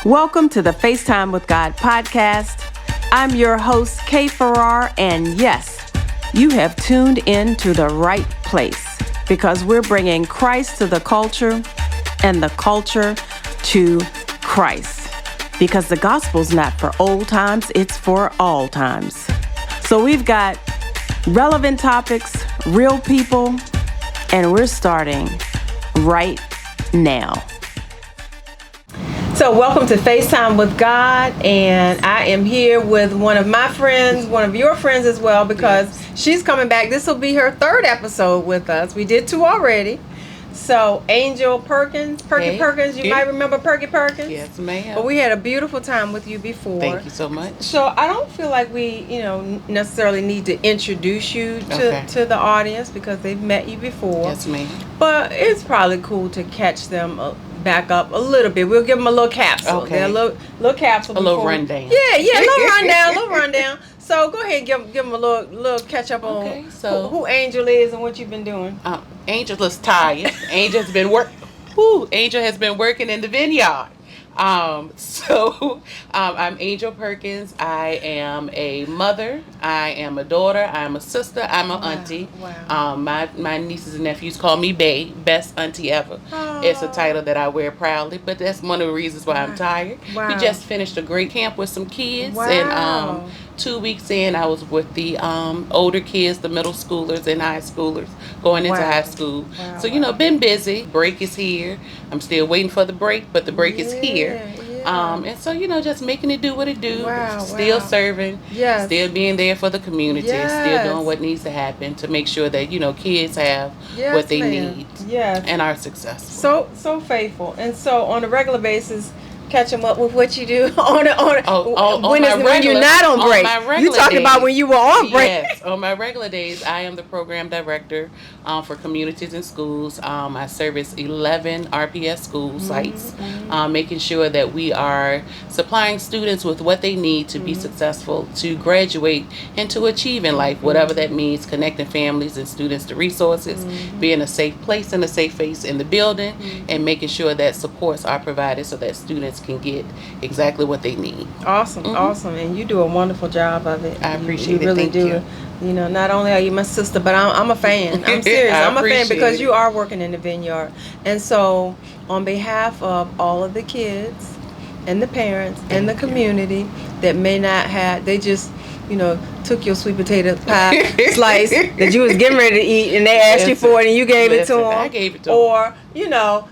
Welcome to the FaceTime with God podcast. I'm your host, Kay Farrar, and yes, you have tuned in to the right place because we're bringing Christ to the culture and the culture to Christ. Because the gospel's not for old times, it's for all times. So we've got relevant topics, real people, and we're starting right now. So welcome to FaceTime with God, and I am here with one of my friends, one of your friends as well, because she's coming back. This will be her third episode with us. We did 2 already. So Angel Perkins, Perkins, you might remember Perkins. Yes, ma'am. But we had a beautiful time with you before. Thank you so much. So I don't feel like we, necessarily need to introduce you to the audience because they've met you before. Yes, ma'am. But it's probably cool to catch them back up a little bit. We'll give them a little capsule. Okay. A little capsule. A little rundown. Yeah, a little rundown. So go ahead, give them a little catch up on who Angel is and what you've been doing. Angel is tired. Angel has been working in the vineyard. I'm Angel Perkins. I am a mother. I am a daughter. I'm a sister. I'm an auntie. Wow. My nieces and nephews call me Bae, best auntie ever. Oh. It's a title that I wear proudly, but that's one of the reasons why I'm tired. Wow. We just finished a great camp with some kids, wow. and 2 weeks in, I was with the older kids, the middle schoolers and high schoolers, going into high school. Wow. So, been busy. Break is here. I'm still waiting for the break, but the break is here. Yeah. And so, just making it do what it do. Wow, Still serving. Yes. Still being there for the community. Yes. Still doing what needs to happen to make sure that, kids have what they need. Yes. And are successful. So faithful. And so on a regular basis, catch them up with what you do when you're not on break. You talking about when you were on break. Yes, on my regular days, I am the program director for communities and schools. I service 11 RPS school sites, making sure that we are supplying students with what they need to be successful, to graduate, and to achieve in life, whatever that means, connecting families and students to resources, being a safe place and a safe face in the building, and making sure that supports are provided so that students can get exactly what they need. Awesome. And you do a wonderful job of it. I appreciate you really it. do. Not only are you my sister, but I'm a fan. I'm serious. I'm a fan because you are working in the vineyard. And so on behalf of all of the kids and the parents and the community that may not have, they just took your sweet potato pie slice that you was getting ready to eat, and they asked you for it, and you gave it to them. I gave it to them. Or,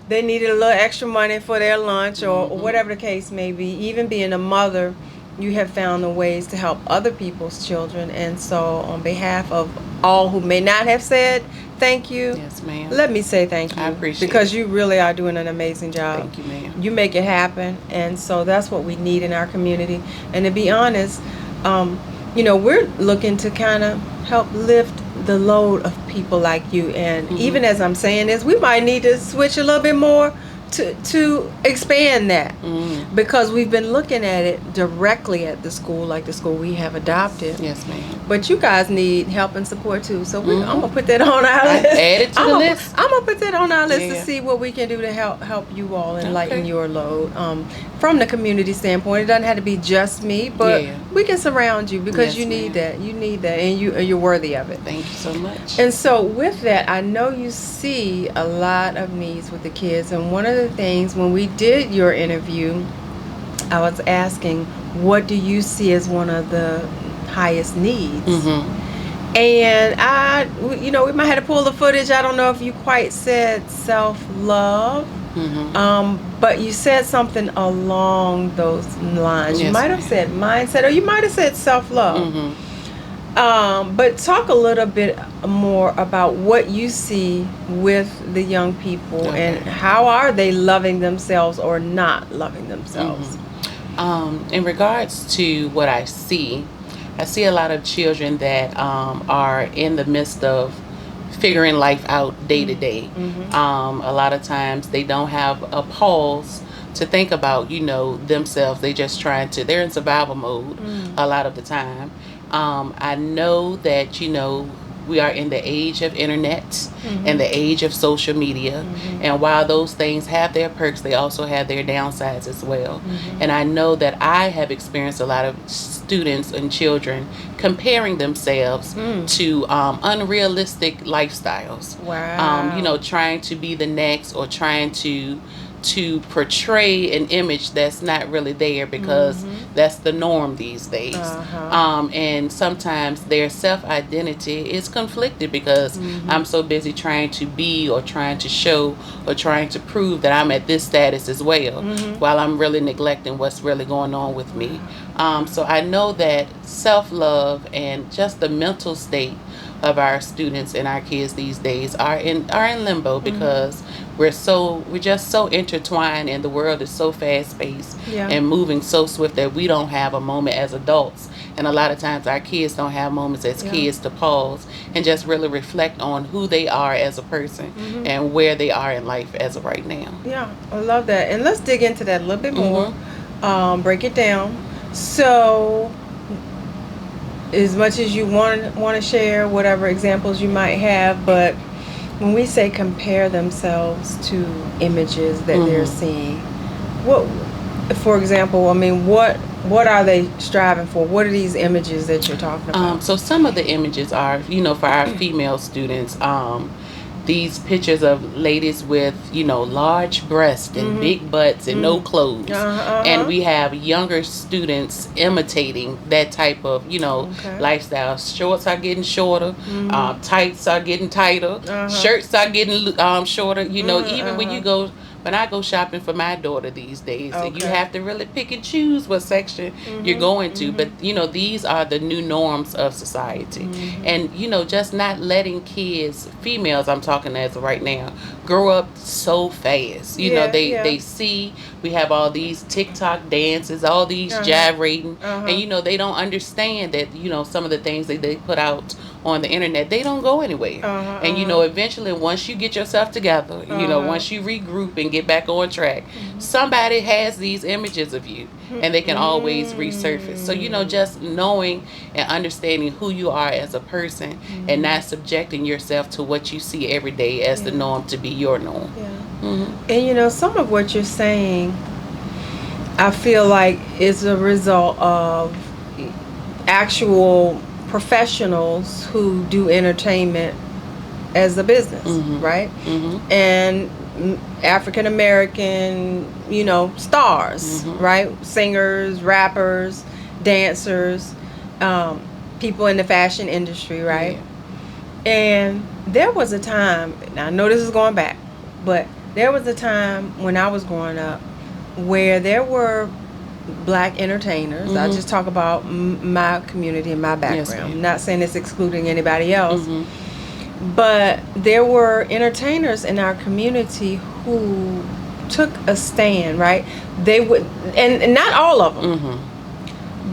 they needed a little extra money for their lunch, or whatever the case may be. Even being a mother, you have found the ways to help other people's children. And so on behalf of all who may not have said thank you, yes, ma'am, let me say thank you. I appreciate because it. you really are doing an amazing job. Thank you, ma'am. You make it happen, and so that's what we need in our community. And to be honest, we're looking to kind of help lift the load of people like you. And even as I'm saying this, we might need to switch a little bit more to expand that, because we've been looking at it directly at the school, like the school we have adopted. Yes, ma'am. But you guys need help and support too. So I'm gonna put that on our list. Add it to the list. I'm gonna put that on our list to see what we can do to help you all and lighten your load. From the community standpoint, it doesn't have to be just me, but we can surround you because you need that. You need that, and you're worthy of it. Thank you so much. And so with that, I know you see a lot of needs with the kids. And one of the things when we did your interview, I was asking, what do you see as one of the highest needs? And we might have to pull the footage. I don't know if you quite said self-love. But you said something along those lines. You might have said mindset, or you might have said self-love. But talk a little bit more about what you see with the young people and how are they loving themselves or not loving themselves. In regards to what I see a lot of children that are in the midst of figuring life out day to day. A lot of times they don't have a pause to think about, themselves. They're in survival mode a lot of the time. I know that, we are in the age of internet and the age of social media. And while those things have their perks, they also have their downsides as well. And I know that I have experienced a lot of students and children comparing themselves to unrealistic lifestyles. Wow. Trying to be the next, or trying to portray an image that's not really there, because that's the norm these days. And sometimes their self-identity is conflicted, because I'm so busy trying to be, or trying to show, or trying to prove that I'm at this status as well, while I'm really neglecting what's really going on with me. So I know that self-love and just the mental state of our students and our kids these days are in limbo, because we're just so intertwined, and the world is so fast paced and moving so swift that we don't have a moment as adults, and a lot of times our kids don't have moments as kids to pause and just really reflect on who they are as a person and where they are in life as of right now. Yeah, I love that. And let's dig into that a little bit more. Break it down. So, as much as you want to share whatever examples you might have, but when we say compare themselves to images that they're seeing, what, for example, I mean, what are they striving for? What are these images that you're talking about? So some of the images are, for our female students, these pictures of ladies with, large breasts and big butts and no clothes. And we have younger students imitating that type of, lifestyle. Shorts are getting shorter. Tights are getting tighter. Shirts are getting shorter. Even when I go shopping for my daughter these days, you have to really pick and choose what section you're going to. But, these are the new norms of society. And, just not letting kids, females I'm talking as of right now, grow up so fast. They see, we have all these TikTok dances, all these gyrating, and, they don't understand that, some of the things that they put out on the internet, they don't go anywhere. And, eventually, once you get yourself together, once you regroup and get back on track, somebody has these images of you, and they can always resurface. So, just knowing and understanding who you are as a person, and not subjecting yourself to what you see every day as the norm to be your norm. And, some of what you're saying, I feel like is a result of actual professionals who do entertainment as a business, right? And African American, stars, right? Singers, rappers, dancers, people in the fashion industry, right? And there was a time, and I know this is going back, but there was a time when I was growing up where there were black entertainers. I just talk about my community and my background. Yes, I'm not saying it's excluding anybody else. But there were entertainers in our community who took a stand, right? They would, and not all of them,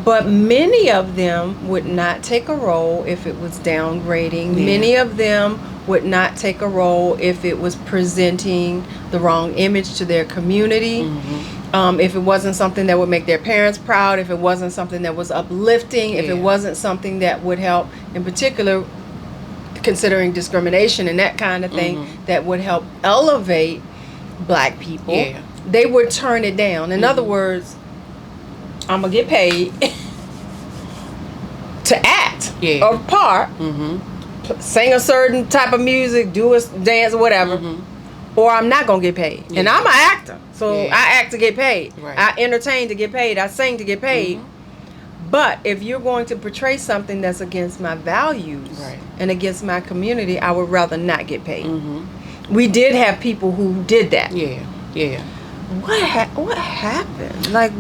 but many of them would not take a role if it was downgrading. Many of them would not take a role if it was presenting the wrong image to their community. If it wasn't something that would make their parents proud, if it wasn't something that was uplifting, if it wasn't something that would help, in particular, considering discrimination and that kind of thing, that would help elevate black people, they would turn it down. In other words, I'm going to get paid to act a part, sing a certain type of music, do a dance, whatever, or I'm not going to get paid. And I'm an actor, so I act to get paid. I entertain to get paid. I sing to get paid. But if you're going to portray something that's against my values and against my community, I would rather not get paid. We did have people who did that. What happened? Like,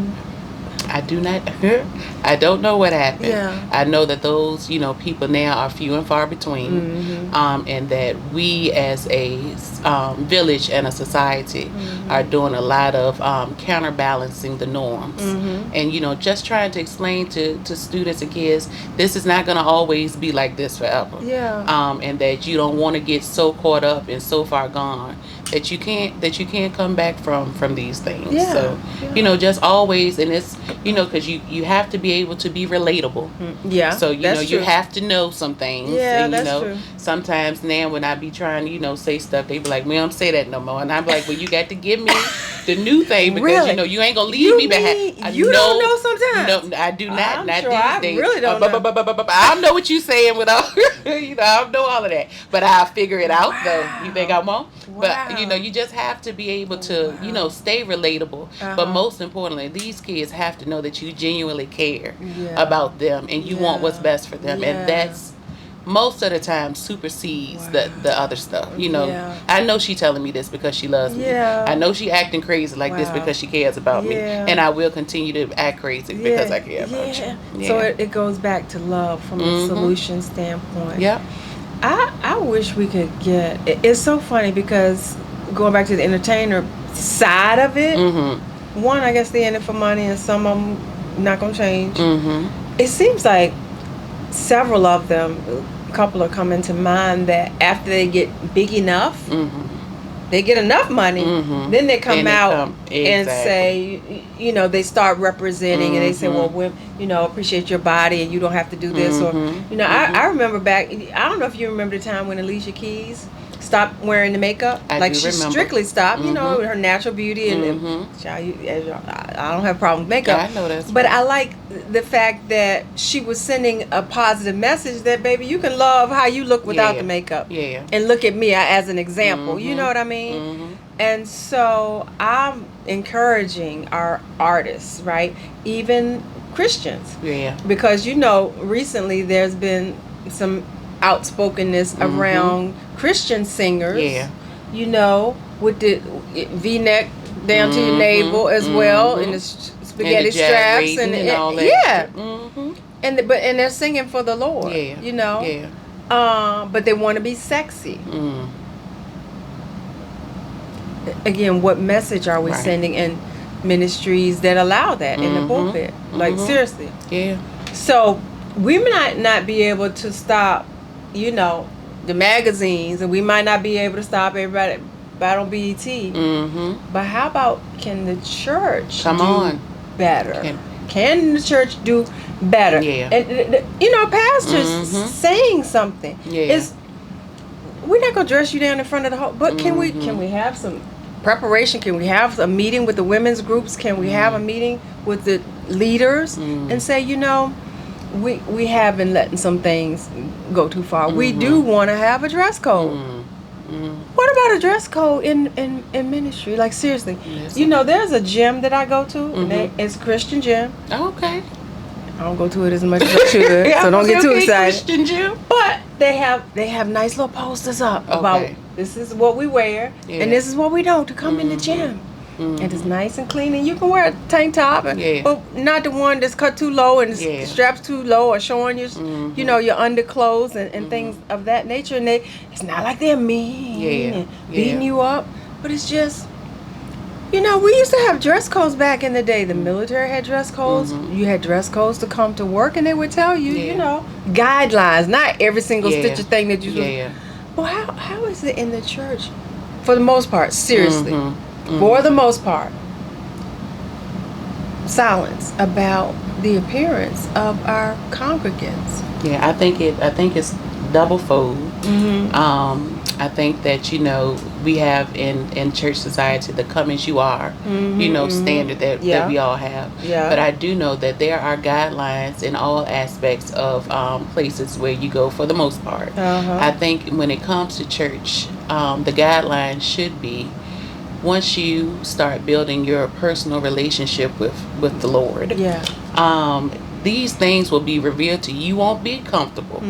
I don't know what happened. I know that those, people now are few and far between, and that we as a village and a society are doing a lot of counterbalancing the norms, and just trying to explain to students and kids, this is not going to always be like this forever. And that you don't want to get so caught up and so far gone that you can't come back from these things. So just always, and because you have to be able to be relatable. Yeah, So that's you true. have to know some things. Yeah, And that's true. sometimes now when I be trying to say stuff, they be like, "We don't say that no more," and I'm like, "Well, you got to give me the new thing because Really? you ain't gonna leave You me behind." mean you don't know sometimes? No, I do not. I'm Not sure these I days. really don't know. I don't know what you saying with all. I don't know all of that, but I'll figure it out though. You think I won't? Wow. But you just have to be able to stay relatable. But most importantly, these kids have to know that you genuinely care about them and you want what's best for them, and that's most of the time supersedes the other stuff. I know she telling me this because she loves me. I know she acting crazy like this because she cares about me, and I will continue to act crazy because I care about you. So it goes back to love from a solution standpoint. Yeah. I wish we could get. It's so funny because going back to the entertainer side of it, one, I guess they're in it for money, and some of them not gonna change. It seems like several of them, a couple are coming to mind that after they get big enough, they get enough money, then they come out and say, they start representing and they say, well, appreciate your body and you don't have to do this. Or, I remember back, I don't know if you remember the time when Alicia Keys stopped wearing the makeup. I she remember. Strictly stopped, her natural beauty. And I don't have a problem with makeup. I know that. But I like the fact that she was sending a positive message that, baby, you can love how you look without the makeup. Yeah. And look at me as an example. You know what I mean? And so I'm encouraging our artists, right? Even Christians. Yeah. Because, recently there's been some outspokenness around Christian singers. Yeah. With the V-neck down to your navel as well, and the spaghetti and the straps and all that. Yeah. And they're singing for the Lord. Yeah. Yeah. But they want to be sexy. Again, what message are we sending in ministries that allow that in the pulpit? Like, seriously. Yeah. So we might not be able to stop, the magazines, and we might not be able to stop everybody on BET. But how about, can the church do better? Can the church do better? Yeah. And pastors saying something. Yeah. We're not gonna dress you down in front of the whole. But can we have some preparation? Can we have a meeting with the women's groups? Can we have a meeting with the leaders and say, we have been letting some things go too far. We do want to have a dress code. What about a dress code in ministry? Like, seriously. Yes. There's a gym that I go to, and it's a Christian gym. Okay. I don't go to it as much as I should, so don't get too excited. Christian gym. But they have nice little posters up about this is what we wear and this is what we don't to come in the gym. And it's nice and clean, and you can wear a tank top, but not the one that's cut too low and the straps too low or showing your, your underclothes and things of that nature. And it's not like they're mean and beating you up, but it's just, we used to have dress codes back in the day. The military had dress codes. You had dress codes to come to work, and they would tell you, guidelines, not every single stitch of thing that you do. Well, how is it in the church? For the most part, seriously. For the most part, silence about the appearance of our congregants. Yeah, I think it's double fold. I think that we have in church society the come as you are, standard that we all have. Yeah. But I do know that there are guidelines in all aspects of places where you go for the most part. I think when it comes to church, the guidelines should be, once you start building your personal relationship with the Lord, these things will be revealed to you. You won't be comfortable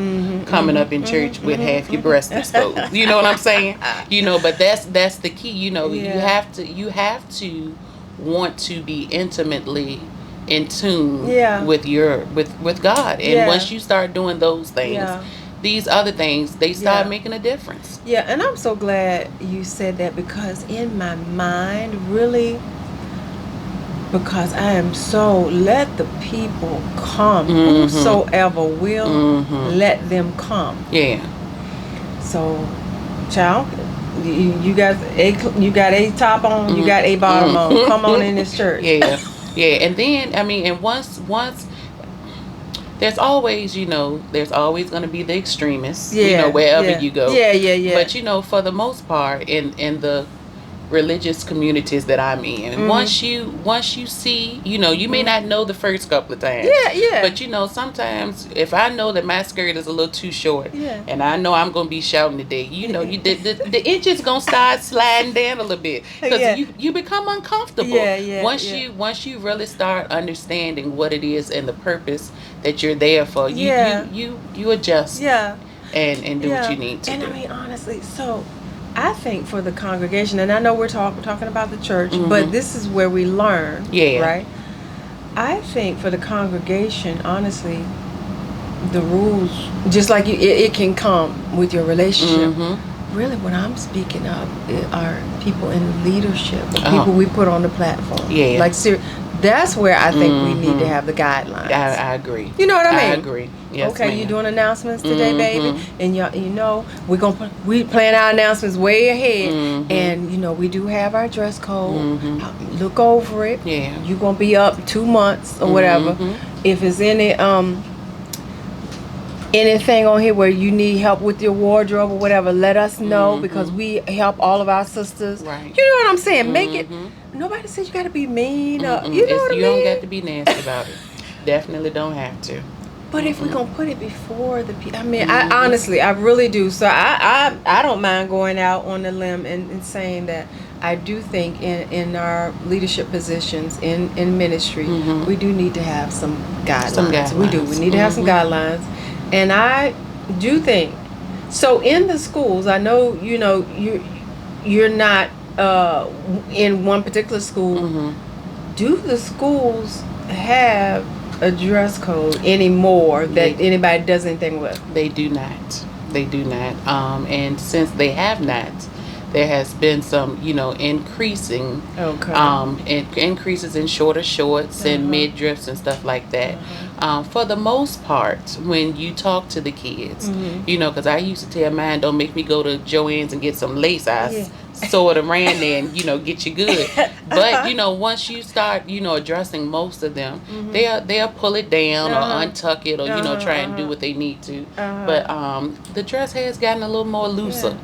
coming up in church with half your breast exposed. You know what I'm saying? But that's the key. You have to want to be intimately in tune with God. And once you start doing those things, these other things, they start making a difference. Yeah, and I'm so glad you said that, because in my mind, really, because I am so, let the people come, whosoever will, let them come. Yeah. So, child, you got a top on, you got a bottom on. Come on in this church. Yeah. Yeah, and then I mean, and once there's always going to be the extremists, Yeah, wherever yeah, you go. yeah, yeah, yeah. But for the most part, in the religious communities that I'm in, once you see, you may not know the first couple of times, Yeah, yeah. but sometimes if I know that my skirt is a little too short, Yeah. and I know I'm gonna be shouting today, the inches gonna start sliding down a little bit, because Yeah. you become uncomfortable. Yeah, yeah, Once you really start understanding what it is and the purpose that you're there for, Yeah. you adjust, Yeah. and do what Yeah. you need to And do. I mean, honestly, so I think for the congregation, and I know we're talking about the church, but this is where we learn, Yeah. right? I think for the congregation, honestly, the rules, just like it can come with your relationship. Really, what I'm speaking of are people in leadership, people we put on the platform. Yeah. Like, that's where I think we need to have the guidelines. I agree. You know what I mean? I agree. Yes, okay, ma'am. you doing announcements today, baby, and we plan our announcements way ahead, and we do have our dress code. Look over it. Yeah. You're gonna be up 2 months or whatever. If it's anything on here where you need help with your wardrobe or whatever, let us know, because we help all of our sisters. Right. You know what I'm saying? Make it. Nobody says you got to be mean. Or, you know what I mean? You don't got to be nasty about it. Definitely don't have to. But if we're going to put it before the people, I mean, I honestly, I really do. So I don't mind going out on the limb and saying that I do think in our leadership positions in ministry, we do need to have some guidelines. We do. We need to have some guidelines. And I do think, so in the schools, I know, you're not in one particular school. Do the schools have a dress code anymore that anybody does anything with? They do not. They do not. And since they have not, there has been some, increasing, increases in shorter shorts and midriffs and stuff like that. For the most part, when you talk to the kids, because I used to tell mine, don't make me go to Joann's and get some lace. I sew it around there and, get you good. But, once you start, addressing most of them, they'll pull it down or untuck it or, try and do what they need to. But the dress has gotten a little more looser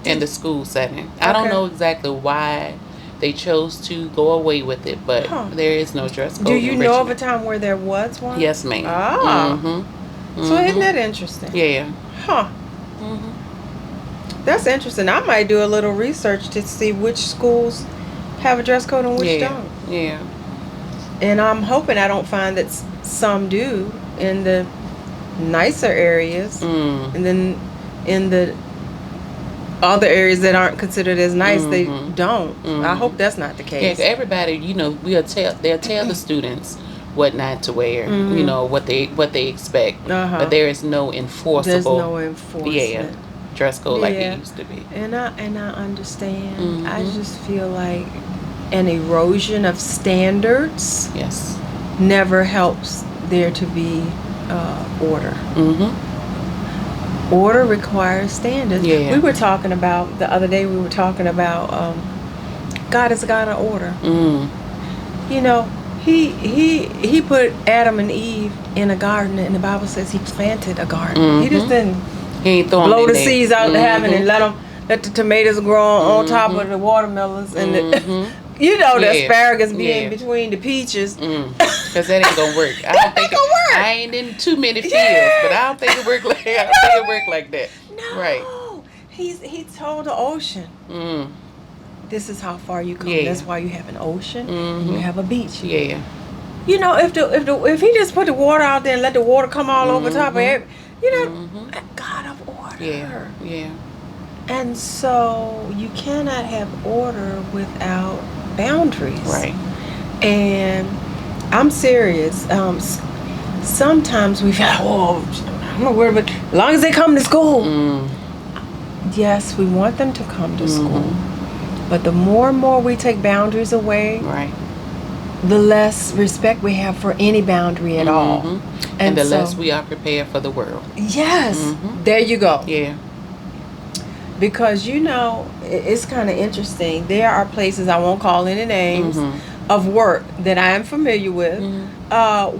in the school setting. I don't know exactly why they chose to go away with it, but there is no dress code. Do you know of a time where there was one? Yes, ma'am. So isn't that interesting? Yeah. That's interesting. I might do a little research to see which schools have a dress code and which don't. Yeah. And I'm hoping I don't find that some do in the nicer areas, and then in the other areas that aren't considered as nice, they don't. I hope that's not the case. Yeah, everybody, they'll tell the students what not to wear, what they expect, but there is no enforceable. There's no enforcement. Dress code like it used to be. And I understand. I just feel like an erosion of standards never helps there to be order. Order requires standards. We were talking about the other day. God is a God of order. He put Adam and Eve in a garden, and the Bible says he planted a garden. He just didn't blow the seeds out to heaven and let the tomatoes grow on top of the watermelons and the asparagus be in between the peaches. Because that ain't gonna work. I don't think it work. I ain't in too many fields, but I don't think it work like that. No. Right. He told the ocean, this is how far you come. That's why you have an ocean and you have a beach. Yeah. If he just put the water out there and let the water come all over top of it, God of order. Yeah. And so you cannot have order without boundaries. Right. And I'm serious. Sometimes we feel, I'm not worried, but as long as they come to school. Yes, we want them to come to school. But the more and more we take boundaries away, the less respect we have for any boundary at all. And the less we are prepared for the world. Yes. There you go. Yeah. Because, it's kind of interesting. There are places, I won't call any names, of work that I am familiar with,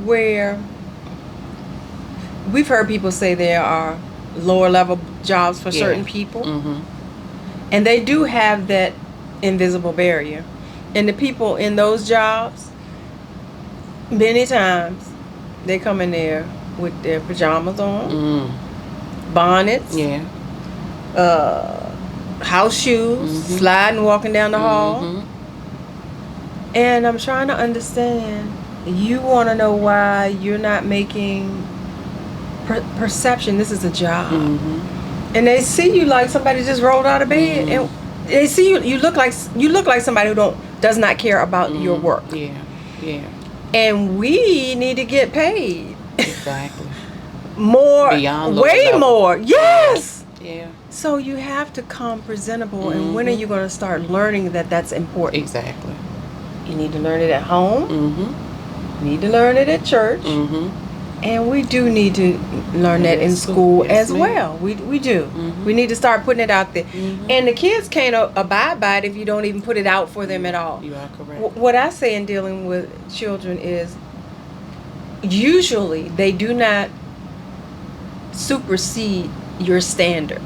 where we've heard people say there are lower level jobs for certain people, and they do have that invisible barrier. And the people in those jobs, many times, they come in there with their pajamas on, bonnets, house shoes, sliding, walking down the hall. And I'm trying to understand, you want to know why you're not making perception. This is a job. And they see you like somebody just rolled out of bed, and they see you look like somebody who does not care about your work. And we need to get paid. Exactly. More, beyond way level. more. Yes. Yeah. So you have to come presentable, and when are you going to start learning that that's important? Exactly. You need to learn it at home. You need to learn it at church. And we do need to learn that in school as well. We do. We need to start putting it out there. And the kids can't abide by it if you don't even put it out for them at all. You are correct. What I say in dealing with children is, usually they do not supersede your standard.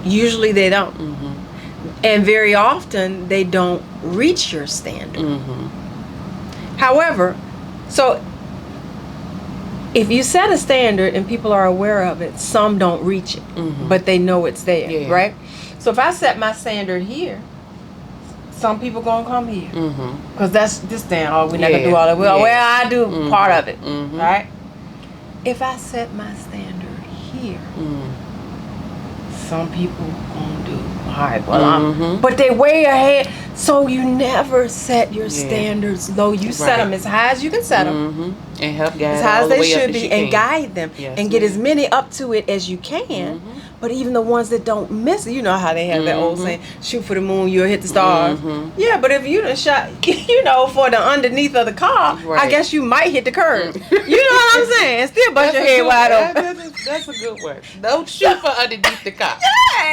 Usually they don't. And very often they don't reach your standard. However, so if you set a standard and people are aware of it, some don't reach it, but they know it's there, right? So if I set my standard here, some people gonna come here, because that's this thing. Oh, we're not gonna do all that. Well, I do part of it, right? If I set my standard here, some people gonna do. All right, well, but they way ahead. So you never set your standards low. You set them as high as you can set them, and help guide as high all as the they way up should as be, you and can. guide them, and get as many up to it as you can. But even the ones that don't miss it, you know how they have that old saying, "Shoot for the moon, you'll hit the stars." Yeah, but if you done shot, for the underneath of the car, I guess you might hit the curb. You know what I'm saying? Still bust your head wide open. That's a good word. Don't shoot for underneath the car.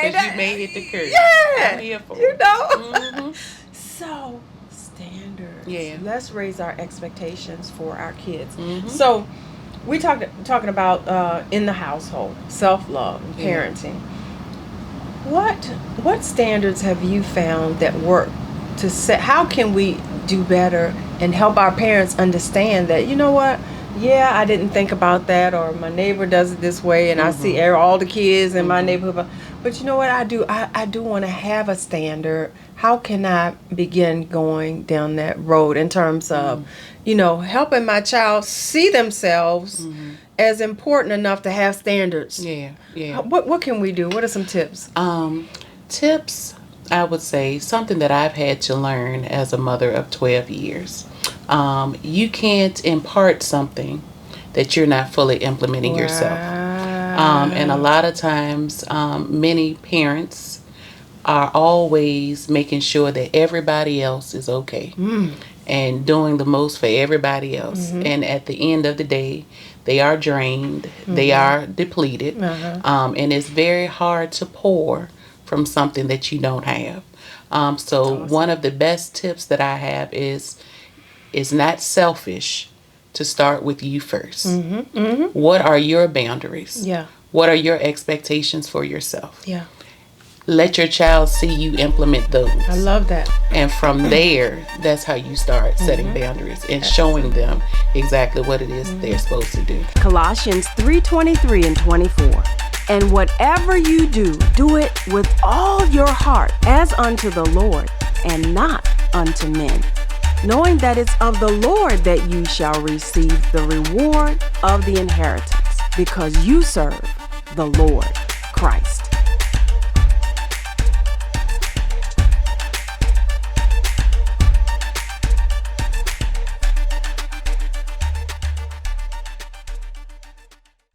Because you may hit the curb. I'm here for it. You know. So, standards. Yeah. Let's raise our expectations for our kids. So, we talking about in the household, self-love, and parenting. What standards have you found that work to set? How can we do better and help our parents understand that, you know what? Yeah, I didn't think about that, or my neighbor does it this way, and I see all the kids in my neighborhood. But you know what I do? I do want to have a standard. How can I begin going down that road in terms of, helping my child see themselves as important enough to have standards? Yeah. What can we do? What are some tips? Tips, I would say, something that I've had to learn as a mother of 12 years. You can't impart something that you're not fully implementing yourself. And a lot of times, many parents are always making sure that everybody else is okay and doing the most for everybody else. And at the end of the day, they are drained, they are depleted, and it's very hard to pour from something that you don't have. So one of the best tips that I have is not selfish to start with you first. What are your boundaries? Yeah. What are your expectations for yourself? Yeah. Let your child see you implement those. I love that. And from there, that's how you start setting boundaries and showing them exactly what it is they're supposed to do. Colossians 3:23 and 24. And whatever you do, do it with all your heart as unto the Lord and not unto men, knowing that it's of the Lord that you shall receive the reward of the inheritance, because you serve the Lord Christ.